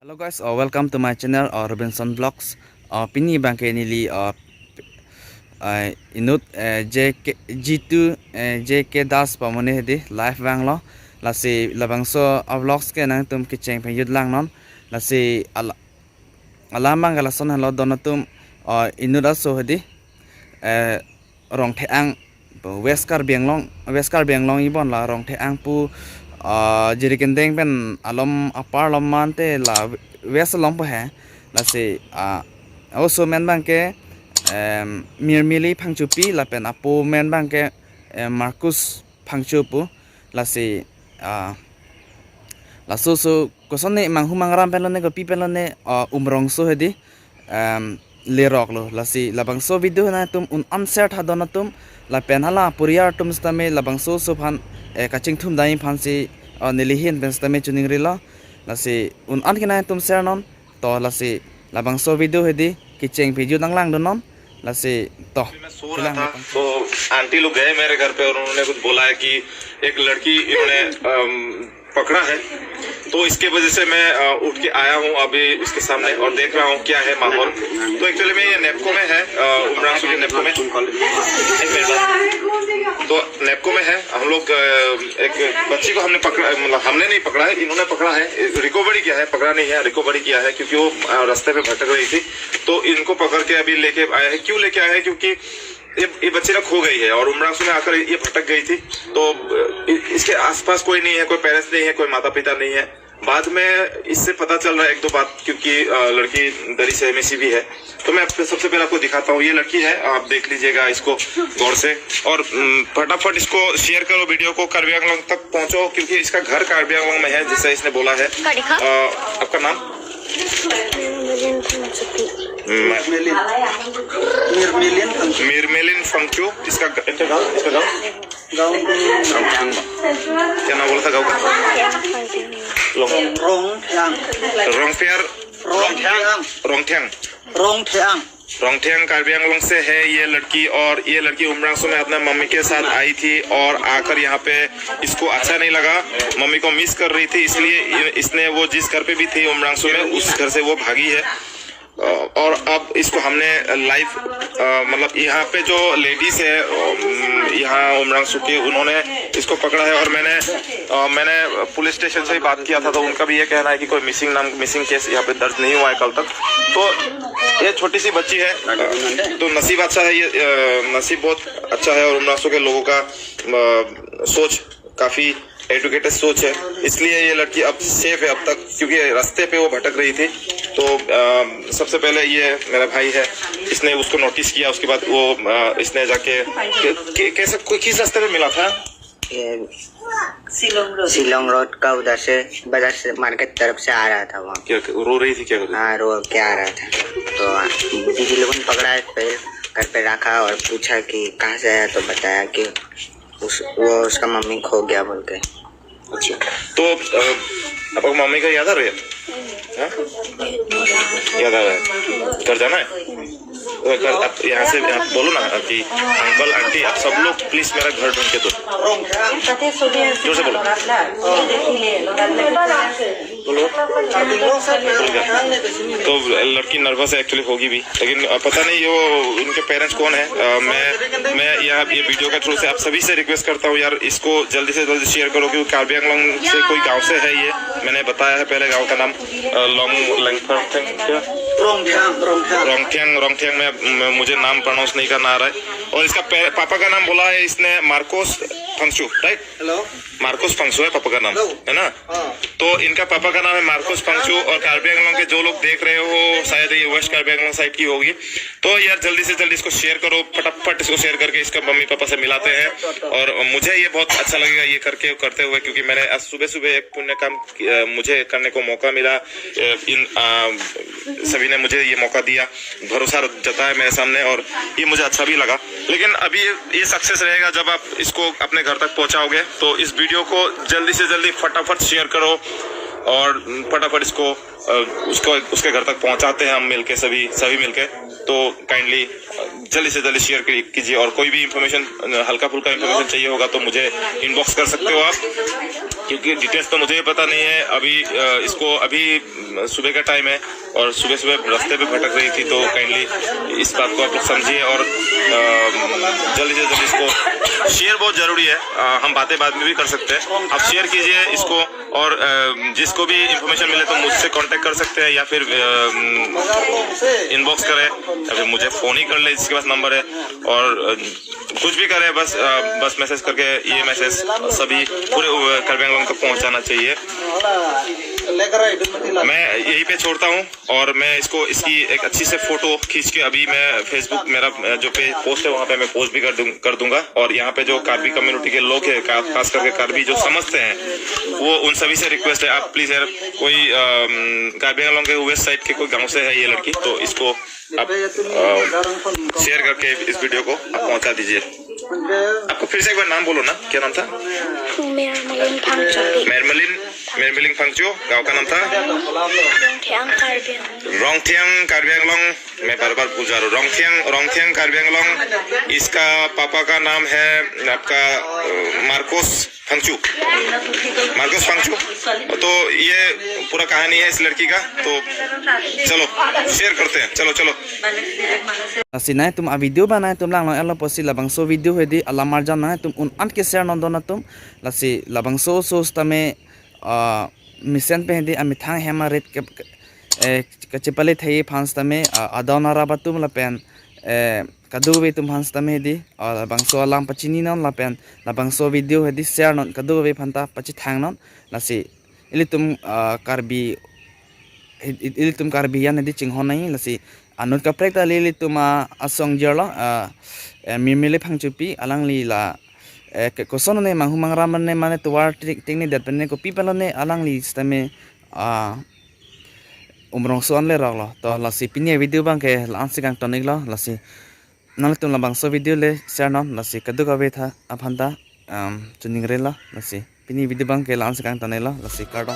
Hello guys, welcome to my channel Robinson Vlogs. Pini bangke nili inut JK G2 JK das pamone hedi live bang lo lasi labangso vlogs ke nang tum kicheng pe yud lang non lasi alamang galason halo donatum inut aso hedi rong theang weskar bianglong ibon la rong theang pu jadi kendeng pen alom apar lom mante la wes lom pe la se also men bang ke mirmili phangchupi la pen apo men bang ke Marcus phangchupu la se la so kosone manghumang ram pen lone ko pi pen lone umrong so hedi le rock lo la se labang so video na tum un unset hadona tum la pen hala puriya tum stame labang so phan kaching thum dai phan si nilihin ben stame chuning rila la se un an kina tum share non to la se labang so video hedi kicheng video dang lang non la से तो मैं सो रहा था तो aunty लोग गए मेरे घर पे और उन्होंने कुछ बोला है कि एक लड़की इन्होंने पकड़ा है, तो इसके वजह से मैं उठ के आया हूँ अभी इसके सामने और देख रहा हूँ क्या है माहौल। तो एक्चुअली में ये नेपको में है, उमरांसू के नेपको में, तो नेपको में है। हम लोग एक बच्ची को हमने पकड़ा, मतलब हमने नहीं पकड़ा है, इन्होंने पकड़ा है, रिकवरी किया है, पकड़ा नहीं है, रिकवरी किया है क्योंकि वो रास्ते पे भटक रही थी। तो इनको पकड़ के अभी लेके आया है। क्यों लेके आया है? क्योंकि ये बच्ची ना खो गई है और उमरांसू में आकर ये भटक गई थी। तो इसके आसपास कोई नहीं है, कोई पेरेंट्स नहीं है, कोई माता पिता नहीं है। बाद में इससे पता चल रहा है एक दो बात, क्योंकि लड़की दरी सहमे सी भी है। तो मैं सबसे पहले आपको दिखाता हूँ, ये लड़की है, आप देख लीजिएगा इसको गौर से और फटाफट इसको शेयर करो वीडियो को, कार्बी आंगलोंग तक पहुंचो क्योंकि इसका घर कार्बी आंगलोंग में है जैसा इसने बोला है। आपका नाम? मिरमेलिन फंक्चू। इसका गाँव क्या नाम बोला था गाँव का? रोंगथेंग कार्बी आंगलोंग से है ये लड़की। और ये लड़की उमरांसू में अपने मम्मी के साथ आई थी और आकर यहाँ पे इसको अच्छा नहीं लगा, मम्मी को मिस कर रही थी, इसलिए इसने वो जिस घर पे भी थी उमरांसू में उस घर से वो भागी है। और अब इसको हमने लाइव मतलब यहाँ पे जो लेडीज है यहाँ उमरांसू की, उन्होंने इसको पकड़ा है। और मैंने पुलिस स्टेशन से ही बात किया था, तो उनका भी ये कहना है कि कोई मिसिंग केस यहाँ पे दर्ज नहीं हुआ है कल तक। तो ये छोटी सी बच्ची है, तो नसीब अच्छा है, ये नसीब बहुत अच्छा है। और उमरांसू के लोगों का सोच काफी एडुकेटेड सोच है, इसलिए ये लड़की अब सेफ है अब तक, क्योंकि रास्ते पे वो भटक रही थी। तो सबसे पहले ये मेरा भाई है, इसने उसको नोटिस किया, उसके बाद वो इसने जाके कैसे किस रास्ते पे मिला था? शिलोंग रोड का उधर से बाजार से मार्केट तरफ से आ रहा था। वहाँ क्या रो रही थी? क्या हाँ, रो के आ रहा था। तो दीदी लोगों ने पकड़ा है, फिर घर पे रखा और पूछा कि कहाँ से आया, तो बताया कि उसका मम्मी खो गया बोल के। अच्छा, तो आपको मम्मी का याद आ रहा है? याद आ रहा है? घर जाना है? तो आप यहाँ से आप बोलो ना कि अंकल आंटी आप सब लोग प्लीज मेरा घर ढूंढ के दो, जोर से बोलो। तो लड़की नर्वस है एक्चुअली, होगी भी, लेकिन पता नहीं वो उनके पेरेंट्स कौन है। मैं यहाँ ये वीडियो के थ्रू से आप सभी से रिक्वेस्ट करता हूँ यार, इसको जल्दी से जल्दी शेयर करो, क्योंकि कार्बी आंगलोंग से कोई गांव से है ये, मैंने बताया है पहले गांव का नाम रोंगथेंग में मुझे नाम प्रोनाउंस नहीं करना आ रहा है। और इसका पापा का नाम बोला है इसने मार्कोस फंक्चू, राइट? हेलो, मार्कोस फंक्चू है पापा का नाम, है ना? तो इनका पापा का नाम है मार्कोस फंक्चू। और कार्बी आंगलोंग के जो लोग देख रहे हो, शायद ये वेस्ट कार्बी आंगलोंग साइड की होगी, तो यार जल्दी से जल्दी इसको शेयर करो, फटाफट इसको शेयर करके इसका मम्मी पापा से मिलाते हैं। और मुझे ये बहुत अच्छा लगेगा ये करते हुए, क्योंकि मैंने आज सुबह एक पुण्य काम मुझे करने को मौका मिला। इन सभी ने मुझे ये मौका दिया, भरोसा जताया मेरे सामने, और ये मुझे अच्छा भी लगा। लेकिन अभी ये सक्सेस रहेगा जब आप इसको अपने घर तक पहुंचाओगे। तो इस वीडियो को जल्दी से जल्दी फटाफट शेयर करो और फटाफट इसको उसको उसके घर तक पहुंचाते हैं हम मिलके सभी मिलके। तो काइंडली जल्दी से जल्दी शेयर कीजिए, और कोई भी इंफॉर्मेशन हल्का फुल्का इंफॉर्मेशन चाहिए होगा तो मुझे इनबॉक्स कर सकते हो आप, क्योंकि डिटेल्स तो मुझे पता नहीं है। अभी सुबह का टाइम है और सुबह सुबह रास्ते पे भटक रही थी, तो काइंडली इस बात को आप लोग समझिए और जल्दी से जल्दी इसको शेयर बहुत जरूरी है। हम बातें बाद में भी कर सकते हैं, आप शेयर कीजिए इसको, और जिसको भी इंफॉर्मेशन मिले तो मुझसे कांटेक्ट कर सकते हैं, या फिर इनबॉक्स करें, या फिर मुझे फोन ही कर ले, जिसके पास नंबर है, और कुछ भी करें, बस मैसेज करके ये मैसेज सभी पूरे कार्बी आंगलोंग तक पहुंचाना चाहिए। मैं यहीं पे छोड़ता हूँ, और मैं इसकी एक अच्छी से फोटो खींच के अभी मैं फेसबुक मेरा जो पे पोस्ट है वहाँ पे मैं पोस्ट भी कर दूंगा। और यहाँ पे जो कार्बी कम्युनिटी के लोग हैं, खास करके कार्बी जो समझते हैं, वो उन सभी से रिक्वेस्ट है, आप प्लीज यार कोई कार्बी आंगलोंग के वेस्ट साइड के कोई गाँव से है ये लड़की, तो इसको आप शेयर करके इस वीडियो को आप पहुंचा दीजिए। आपको फिर से एक बार नाम बोलो ना, क्या नाम था? मेरमलिन फंगचो। गाँव का नाम था रोंगथियांग कार्बी आंगलोंग। मैं बार बार पूछ रहा हूँ, रोंगथियांग कार्बी आंगलोंग। इसका पापा का नाम है आपका मार्कोस फंगचू। तो ये पूरा कहानी है इस लड़की का, तो चलो शेयर करते हैं, चलो। Sinai tum a video ba na tum lang lang elo posi labang so video hedi alamar jam na tum un an ke share non dona tum lasi labang so stame mission pe hedi amithang hema red ke chepale thai fans tame adona rabatum la pen kadu ve tum fans tame hedi labang so alam pachini non la pen labang so video hedi share non kadu ve phanta pachi thang non lasi ilitum karbi yan hedi chinghon nai lasi anut kaprek ta lili tuma asong jerlo mimile phangchupi alang li la kosono ne manghumang raman ne mane tuwar tingni dat ne ko people ne alang li stame umrong son le roglo to la si pinie video bang ke lan sikang tonik lo la si nal tum la bang so video le share non la si kadu ka be tha aphanda chuning re la si pini video bang ke lan sikang tonai lo la si kardo